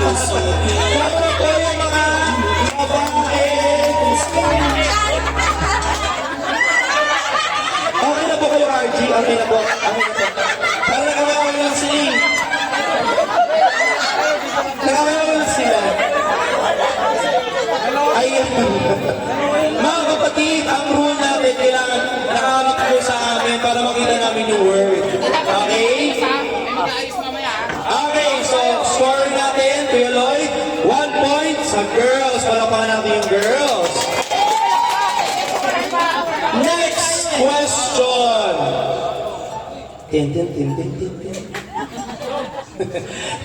Nauna po yung mga babae. Okay na po kayo, RG. Okay na po. Para nakawala lang sila. Nakawala lang sila. Ayan. Mga kapatid, ang rule natin, kailangan nakawala po sa amin para makita namin yung word. Okay? Okay, so score natin, Kuya Lloyd, 1 point sa girls. Palapakan natin yung girls. Next question. Tin.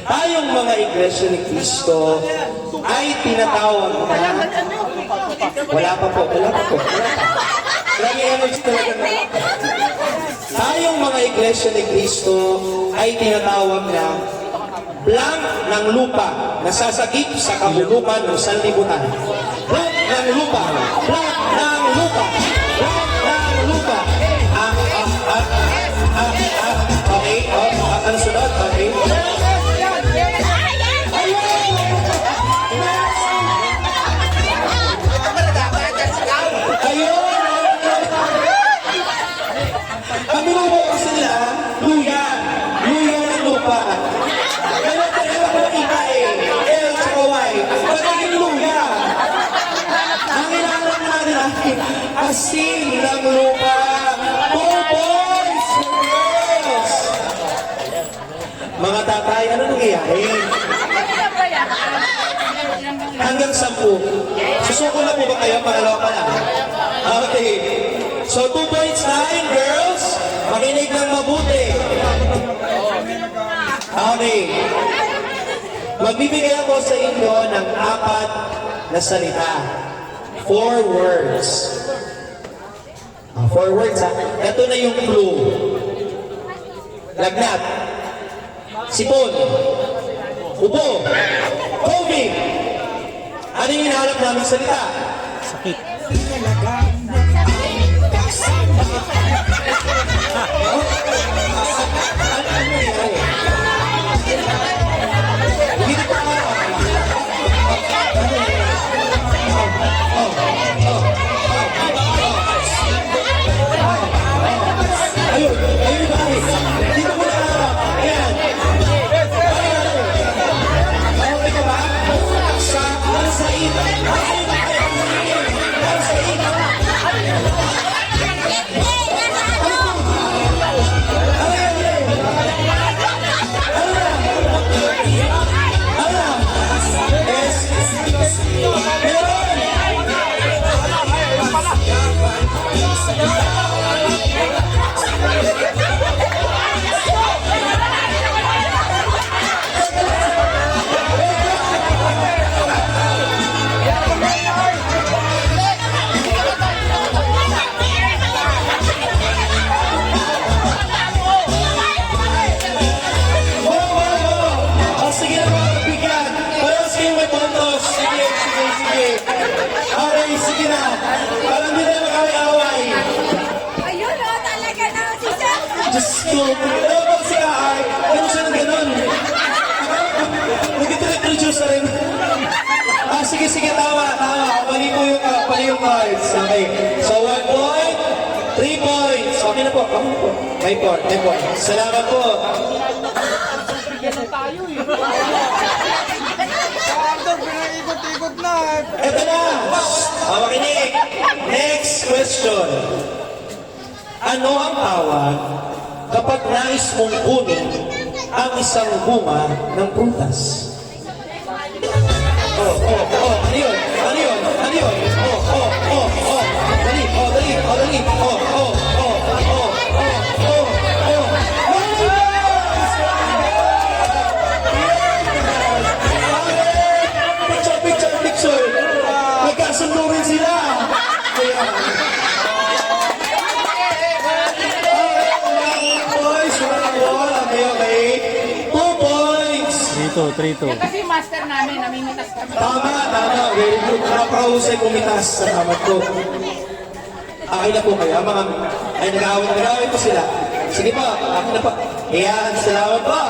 Tayong mga Iglesia ni Cristo ay tinatawag na... Wala pa po. Grabe energy talaga na. Tayong mga Iglesia ni Cristo ay tinatawag na blank ng lupa na sasagip sa kabulukan ng sanlibutan. Blank ng lupa. Blank ng lupa. Blank ng lupa. Okay. Ano sunod? Okay. Ang binubukas nila, luya ng lupa. Ganun talaga ko nakita L tsaka Y. Magiging luya. Ang inaanap natin ay asin ng lupa. 2 points for girls. Mga tatay, ano nangyayari? Hanggang 10. Susuko na po ba kayo? Pangalawa pa lang. Okay. So 2 points na rin, girls. Makinig ng mabuti. Okay. Magbibigay ako sa inyo ng 4 na salita. 4 words. 4 words ha. Ito na yung clue. Lagnat. Sipon. Ubo. COVID. Ano yung hinahanap namin salita? Sakit. Diyos ko, ano ba si Aay? Ganun siya ng ganun. Nag-introduce na rin. Sige, tama. Mali yung cards. Okay. So, 1 point, 3 points. Okay na po. May point. Salamat po. Ito na. Makinig. Next question. Ano ang tawag kapag nais mong kunin ang isang bunga ng prutas? Ano yun? Dali. Picture. Magkasundo rin sila. Okay. 2 points. 3-2. Kasi master namin, namimitas kami. Tama. Very good. Nakapahusay kumitas sa tamat ko. Okay na po kayo. Ay, nag-away po sila. Sige po, akin na po. Ayan, salamat po.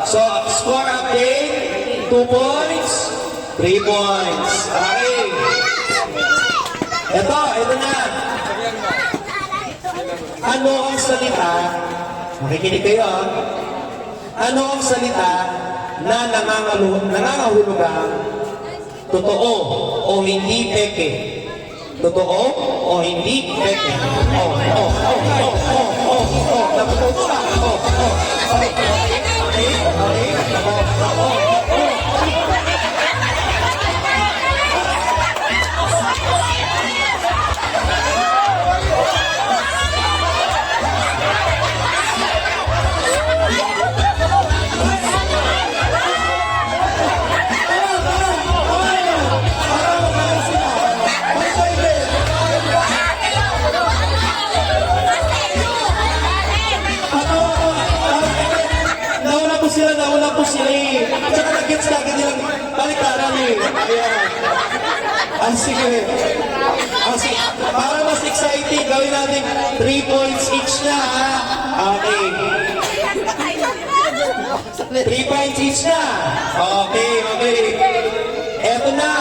So, score update. 2 2 points. 3 points. Okay. Ito na. Ano ang salita? Makikinig kayo. Ano ang salita na nangangahulugang totoo o hindi peke? Totoo o hindi peke? Napupunta ka. Nauna po sila eh. Tsaka nag-gets na agad nilang baliktaran eh. Ayan. Sige. Sige. Para mas exciting, gawin natin 3 points each na ha. Okay. 3 points each na. Okay. Eto na.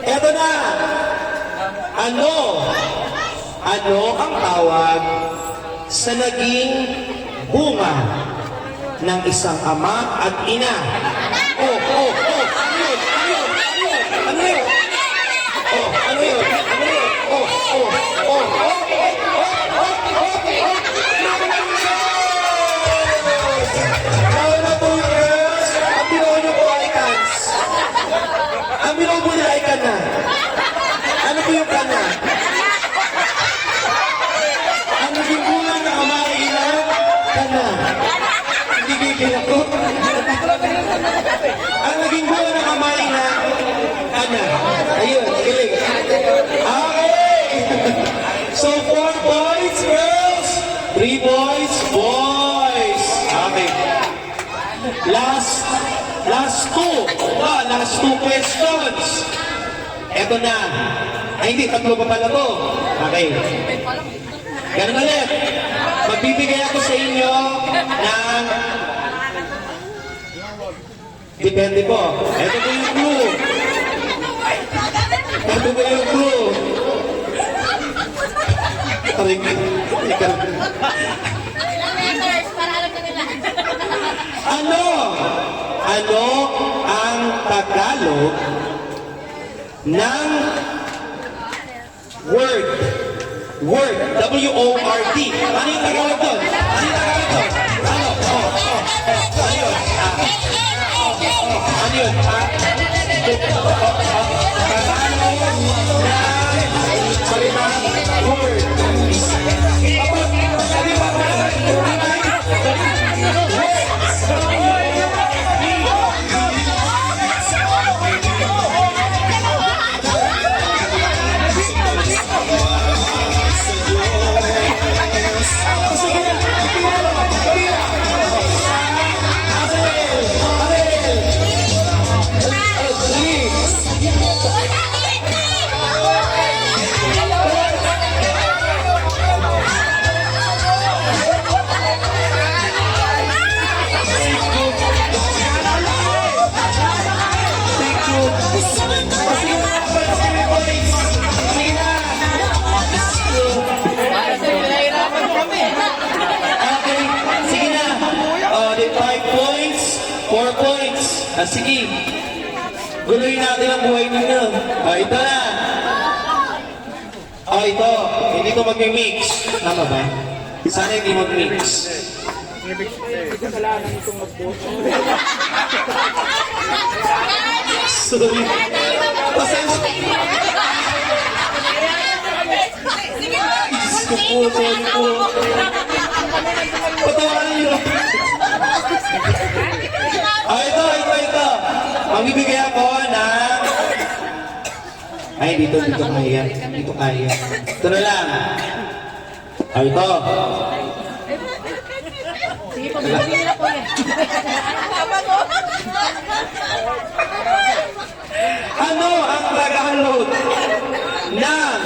Eto na. Ano ang tawag sa naging bunga ng isang ama at ina? Ano yun? Nauna po yung girls. Ang binobo po ay cans. Ang binobo nila ay kana. Ano po yung kana? Ang naging bunga ng ama ay ina? Kana. Hindi bigil ako. Ang naging bunga ng ama ay ina? Kana. Ayun, galing. Okay. So 4 points, girls. 3 boys. Okay. Last two questions. Eto na. Ay, hindi. 3 pa pala to. Okay. Ganun ulit. Magbibigay ako sa inyo ng... Depende po. Ito po yung clue. Ano ang Tagalog ng word? W-O-R-D. Ano yung Tagalog doon? Ano yun? Sige, guluhin natin ang buhay ninyo. Ito na. Ito. Hindi ko mag-mix. Tama ba? Sana hindi mag-mix. Sorry. Pasensya. Sorry po. Patawaran nyo. Ito. Magbibigay ako ng... Ay, dito kaya. Ito na lang. Ito. Sige, pag-ibigay na po eh. Ano ang Tagalog ng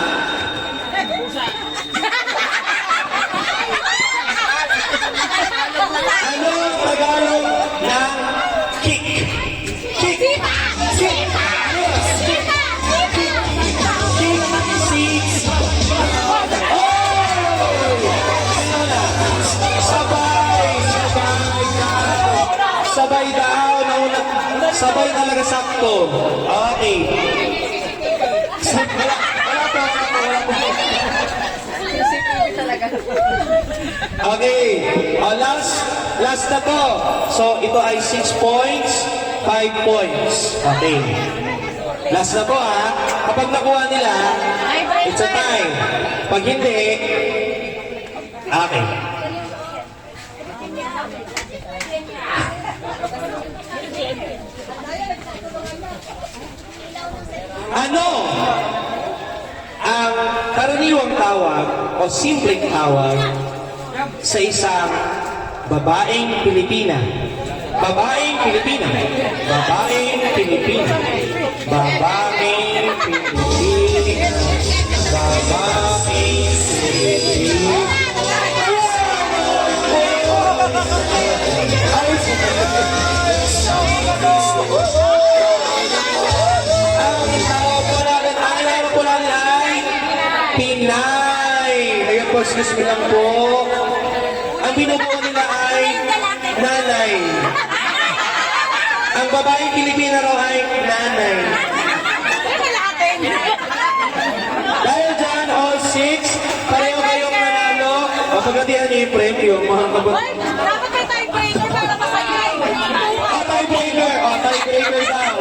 na sakto. Okay. Wala po. CCTV talaga. Okay. Last na po. So, ito ay 6 points, 5 points. Okay. Last na po ha. Kapag nakuha nila, it's a time. Pag hindi, okay. Ano ang karaniwang tawag o simpleng tawag sa isang babaeng Pilipina? Babaeng Pilipina. Babaeng Pilipina. Babaeng Pilipina. Babaeng Pilipina. Ang tawag po natin, ang tawag po natin ay Pinay. Ayun po, excuse me lang po. Ang binubuo nila ay nanay. Ang babaeng Pilipina raw ay nanay. Dahil dyan, all 6, pareho kayong nanalo. O pagkatihan niyo yung premyo, mga kabataan. Dapat may tiebreaker para masaya. Tiebreaker. Tiebreaker daw.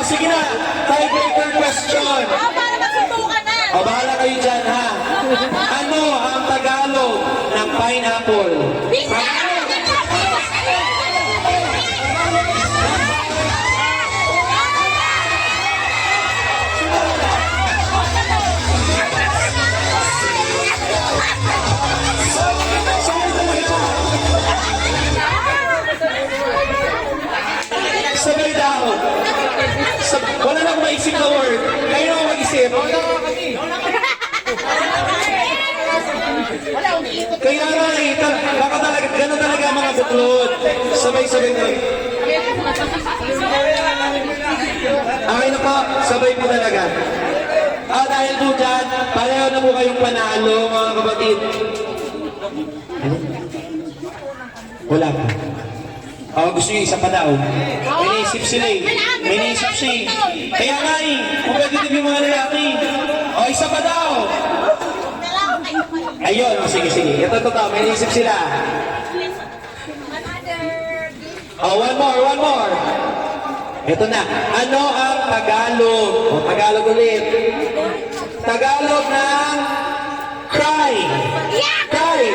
Sige na. Tiebreaker question. Para magsutukan na. Bahala kayo dyan, ha? Ano ang Tagalog ng pineapple? Sabay daw. Wala na akong maisip na word. Kayo na ako mag-isip. Kaya nga eh, baka talaga, gano'n talaga ang mga buklod. Sabay-sabay na. Okay na po, sabay po talaga. Dahil po dyan, pareho na po kayong panalo, mga kapatid. Ano? Wala pa. Gusto yung isa pa daw. May naisip sila eh. May naisip siya eh. Kaya nga eh, competitive yung mga lalaki. Isa pa daw. Ayun, sige. Ito, may naisip sila. One more. Ito na. Ano ang Tagalog? Tagalog ulit. Tagalog ng cry. Cry.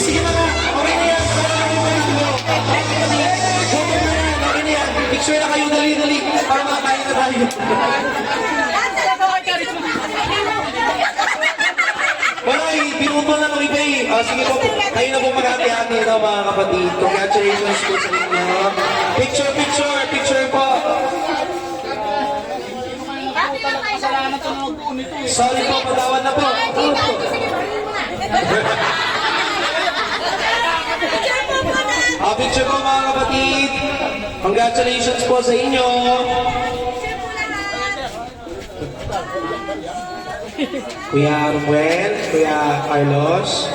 Sige na nga. Okay na yan. Picture na kayo, dali. Para makakain na tayo. Wala eh, pinutol na ng iba eh. Sige po, kayo na po maghati-hati ito mga kapatid. Congratulations po sa inyo. Picture po. Sorry po, patawad na po. Picture po mga kapatid. Congratulations po sa inyo. Kuya Ruel, Kuya Carlos.